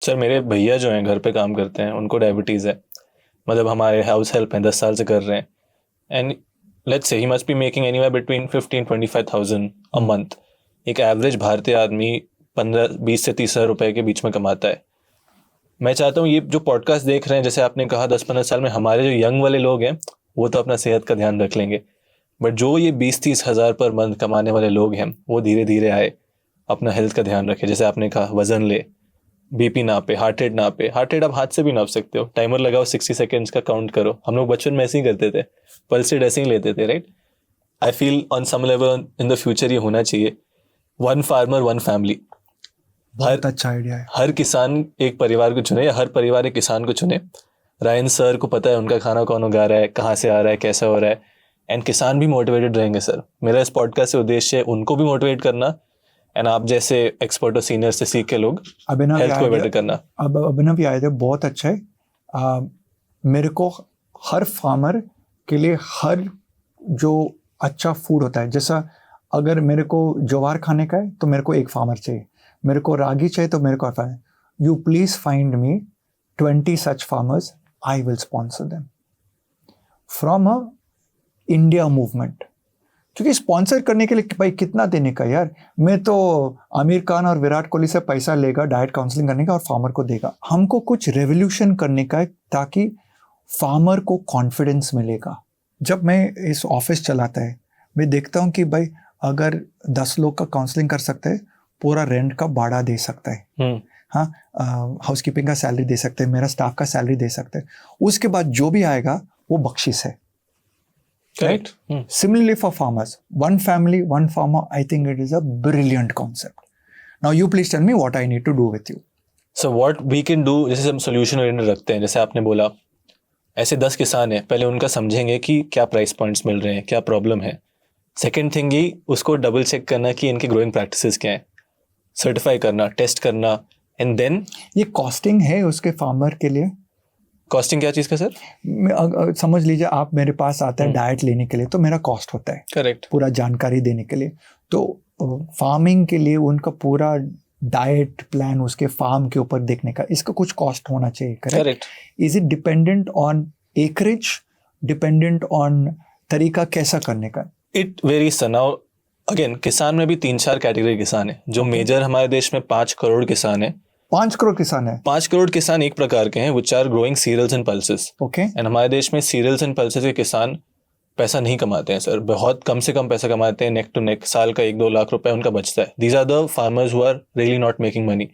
Sir मेरे भैया जो हैं घर पे काम करते हैं, उनको डायबिटीज़ है। मतलब हमारे हाउस हेल्प हैं, 10 साल से कर रहे हैं। And let's say he must be making anywhere between 15-25,000 a month. एक एवरेज भारतीय आदमी 15-20 से 30 हज़ार रुपए के बीच में कमाता है। मैं चाहता हूँ ये जो पॉडकास्ट देख रहे हैं, जैसे आपने कहा 10-15 साल में हमारे जो यंग वाले लोग हैं वो तो अपना सेहत का ध्यान रख लेंगे, बट जो ये 20-30 हज़ार पर मंथ कमाने वाले लोग हैं वो धीरे धीरे आए अपना हेल्थ का ध्यान रखें। जैसे आपने कहा वजन ले, बीपी नापे, हार्ट रेट नापे। हार्ट रेट आप हाथ से भी नाप सकते हो, टाइमर लगाओ, 60 सेकेंड्स का काउंट करो। हम लोग बचपन में ऐसे ही करते थे, पल्स रेट ऐसे ही लेते थे, right. I feel on some level in the future ये होना चाहिए, 1 फार्मर 1 फैमिली। बहुत अच्छा आइडिया है। हर किसान एक परिवार को चुने या हर परिवार एक किसान को चुने। रायन सर को पता है उनका खाना कौन उगा रहा है, कहाँ से आ रहा है, कैसा हो रहा है, एंड किसान भी मोटिवेटेड रहेंगे। सर मेरा इस पॉडकास्ट से उद्देश्य है उनको भी मोटिवेट करना, एंड आप जैसे एक्सपर्ट और सीनियर से सीख के लोग हेल्थ को बेटर करना। अब अभिनव ये आइडिया बहुत अच्छा है। मेरे को हर फार्मर के लिए हर जो अच्छा फूड होता है, जैसा अगर मेरे को ज्वार खाने का है तो मेरे को एक फार्मर चाहिए, मेरे को रागी चाहिए तो मेरे को you please find me 20 such farmers, I will sponsor them from a India movement। क्योंकि स्पॉन्सर करने के लिए भाई कितना देने का यार, मैं तो आमिर खान और विराट कोहली से पैसा लेगा डाइट काउंसलिंग करने का और फार्मर को देगा। हमको कुछ रेवोल्यूशन करने का है ताकि फार्मर को कॉन्फिडेंस मिलेगा। जब मैं इस ऑफिस चलाता है मैं देखता हूँ कि भाई अगर 10 लोग का काउंसलिंग कर सकते हैं, पूरा रेंट का भाड़ा दे सकता है, हाँ, हाउस कीपिंग का सैलरी दे सकते हैं, मेरा स्टाफ का सैलरी दे सकते हैं, उसके बाद जो भी आएगा वो बख्शिश है। Right? Similarly for farmers, 1 family, 1 farmer, I think it is a brilliant concept. Now you please tell me what I need to do with you. So what we can do, जैसे हम सोल्यूशन ओरिएंटेड रखते हैं, जैसे आपने बोला ऐसे 10 किसान हैं, पहले उनका समझेंगे कि क्या प्राइस पॉइंट्स मिल रहे हैं, क्या प्रॉब्लम है। सेकेंड थिंग ये उसको डबल चेक करना कि इनके ग्रोइंग प्रैक्टिसेस क्या हैं, सर्टिफाई करना, टेस्ट करना, एंड देन ये कॉस्टिंग है उसके फार्मर के लिए। कॉस्टिंग क्या चीज़ का सर? समझ लीजिए आप मेरे पास आता है डाइट लेने के लिए तो मेरा कॉस्ट होता है, करेक्ट, पूरा जानकारी देने के लिए। तो फार्मिंग के लिए उनका पूरा डाइट प्लान उसके फार्म के ऊपर देखने का, इसका कुछ कॉस्ट होना चाहिए, correct. Is it dependent on acreage, dependent on तरीका कैसा करने का? It varies sir. Now again किसान में भी 3-4 कैटेगरी किसान है। जो मेजर हमारे देश में 5 करोड़ किसान है, 5 करोड़ किसान है। 5 करोड़ किसान एक प्रकार के हैं which are growing cereals and pulses. Okay. And हमारे देश में सीरियल्स एंड पल्सेस के किसान पैसा नहीं कमाते हैं सर, बहुत कम से कम पैसा कमाते हैं। नेक टू नेक साल का 1-2 लाख रुपए उनका बचता है। These are the farmers who are really not making money.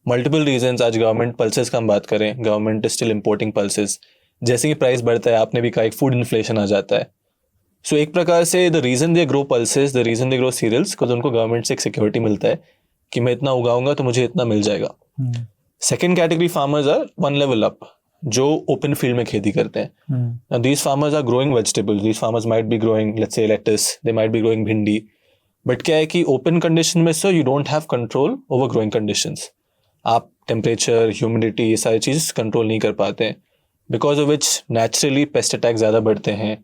Multiple reasons. आज गवर्नमेंट पल्सेस का हम बात करें, government is still importing pulses. जैसे कि प्राइस बढ़ता है, आपने भी कहा, एक फूड इन्फ्लेशन आ जाता है। सो एक प्रकार से the reason they grow pulses, the reason they grow cereals, because उनको गवर्नमेंट से एक सिक्योरिटी मिलता है कि मैं इतना उगाऊंगा तो मुझे इतना मिल जाएगा। Second category farmers are 1 level up, जो ओपन फील्ड में खेती करते हैं। These farmers are growing vegetables, these farmers might be growing let's say lettuce, they might be growing भिंडी। बट क्या है कि ओपन कंडीशन में sir you don't have control over growing conditions. आप टेम्परेचर, ह्यूमिडिटी, ये सारी चीज़ कंट्रोल नहीं कर पाते हैं, because of which naturally pest attack ज़्यादा बढ़ते हैं।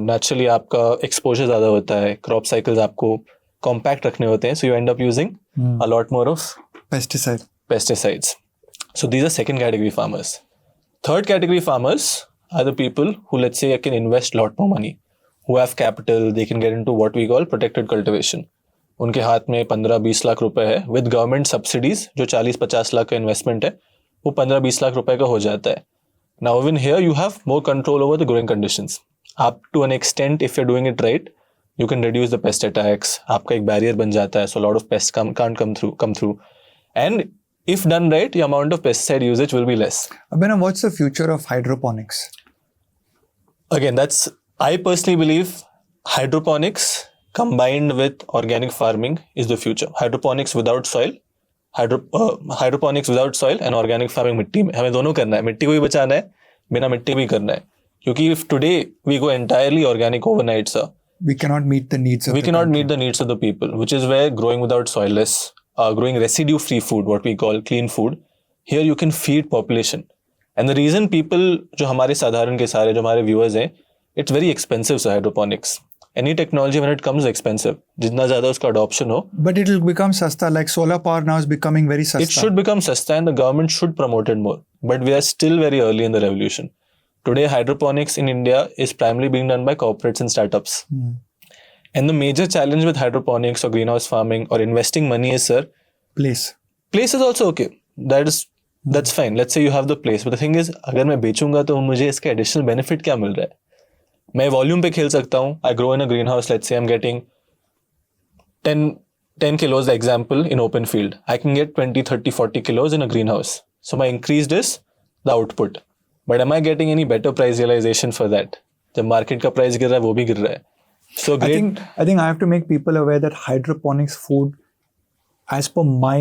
नेचुरली आपका एक्सपोजर ज़्यादा होता है, क्रॉप साइकिल्स आपको कॉम्पैक्ट रखने होते हैं, so you and up using a lot more of pesticides. So these are second category farmers. Third category farmers are the people who, let's say, can invest lot more money, who have capital, they can get into what we call protected cultivation. उनके हाथ में 15-20 लाख रुपए है with government subsidies, जो 40-50 लाख का investment है वो 15-20 लाख रुपए का हो जाता है। Now even here you have more control over the growing conditions. Up to an extent, if you're doing it right, you can reduce the pest attacks. आपका एक barrier बन जाता है, so a lot of pests can't come through. And if done right, the amount of pesticide usage will be less. Abhinav, what's the future of hydroponics? Again, I personally believe hydroponics combined with organic farming is the future. Hydroponics without soil, hydroponics without soil and organic farming मिट्टी में, हमें दोनों करना है। मिट्टी को भी बचाना है, बिना मिट्टी भी करना है। क्योंकि if today we go entirely organic overnight, sir, we cannot meet the needs of the people, which is where growing without soil is. Growing residue free food, what we call clean food, here you can feed population. And the reason people, जो हमारे साधारण के सारे जो हमारे viewers हैं, it's very expensive, so hydroponics. Any technology when it comes is expensive. जितना ज़्यादा उसका adoption हो, But it will become sasta, like solar power now is becoming very sasta. it should become sasta and the government should promote it more. But we are still very early in the revolution. Today, hydroponics in India is primarily being done by corporates and startups. And the major challenge with hydroponics or greenhouse farming or investing money is, sir, Place. place is also okay. That's fine. Let's say you have the place. But the thing is, अगर मैं बेचूंगा तो मुझे इसका additional benefit क्या मिल रहा है? मैं volume पे खेल सकता हूँ. I grow in a greenhouse. Let's say I'm getting 10 kilos, the example, in open field. I can get 20, 30, 40 kilos in a greenhouse. So my increased is the output. But am I getting any better price realization for that? जब market का price गिर रहा है, वो भी गिर रहा है. So great. I think I have to make people aware that hydroponics food, as per my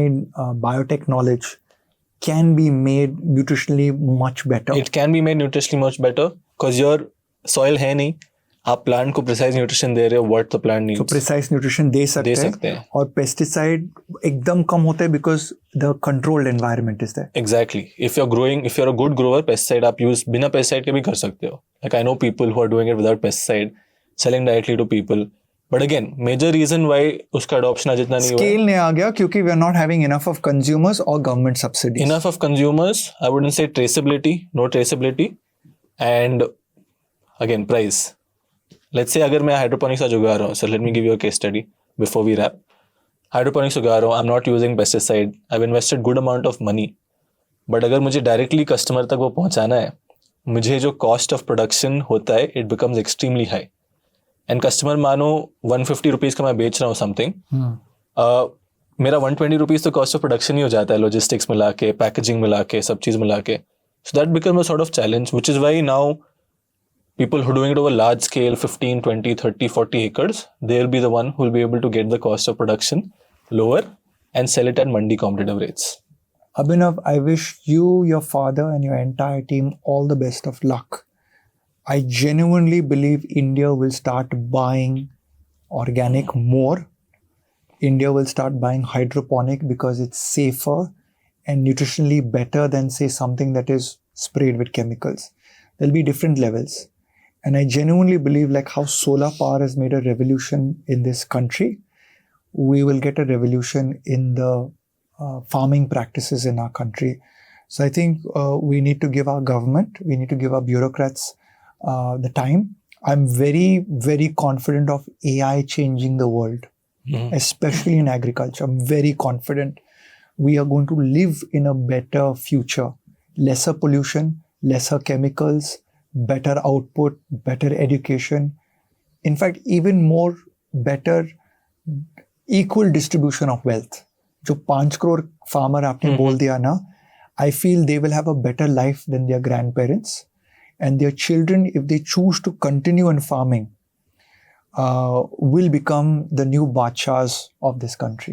biotech knowledge, can be made nutritionally much better. It can be made nutritionally much better because your soil है नहीं. आप plant को precise nutrition दे रहे हो what the plant needs. तो precise nutrition दे सकते हैं और पेस्टिसाइड एकदम कम होते हैं because the controlled environment is there. Exactly. If you are a good grower, pesticide आप यूज बिना पेस्टिसाइड के भी कर सकते हो. Like I know people who are doing it without pesticide, selling directly to people. But again major reason why उसका adoption आज इतना नहीं हुआ, स्केल नहीं आ गया क्योंकि we are not having enough of consumers और government subsidies. Enough of consumers, I wouldn't say traceability, no traceability, and again price. Let's say अगर मैं हाइड्रोपोनिक्स आज उगा रहा हूँ, sir let me give you a case study before we wrap. Hydroponics उगा रहा हूँ, I am not using pesticide, I have invested good amount of money. But अगर मुझे डायरेक्टली कस्टमर तक वो पहुँचाना है, मुझे जो कॉस्ट ऑफ प्रोडक्शन होता है it becomes extremely high. And customer मानो 150 रुपीज़ का मैं बेच रहा हूँ समथिंग, मेरा 120 रुपीज़ तो कॉस्ट ऑफ प्रोडक्शन ही हो जाता है, लॉजिस्टिक्स मिला के, पैकेजिंग मिला के, सब चीज़ मिला के. So that become a sort of challenge, which is why now people who are doing it over large scale, 15, 20, 30, 40 acres, they'll be the one who will be able to get the cost of production lower and sell it at mandi competitive rates. Abhinav, I wish you, your father and your entire team all the best of luck. I genuinely believe India will start buying organic more. India will start buying hydroponic because it's safer and nutritionally better than say something that is sprayed with chemicals. There'll be different levels. And I genuinely believe like how solar power has made a revolution in this country, we will get a revolution in the farming practices in our country. So I think we need to give our government, we need to give our bureaucrats the time. I'm very, very confident of AI changing the world, especially in agriculture. I'm very confident we are going to live in a better future. Lesser pollution, lesser chemicals, better output, better education. In fact, even more better equal distribution of wealth. जो 5 crore farmer आपने बोल दिया ना, I feel they will have a better life than their grandparents. And their children, if they choose to continue in farming, will become the new Badshahs of this country.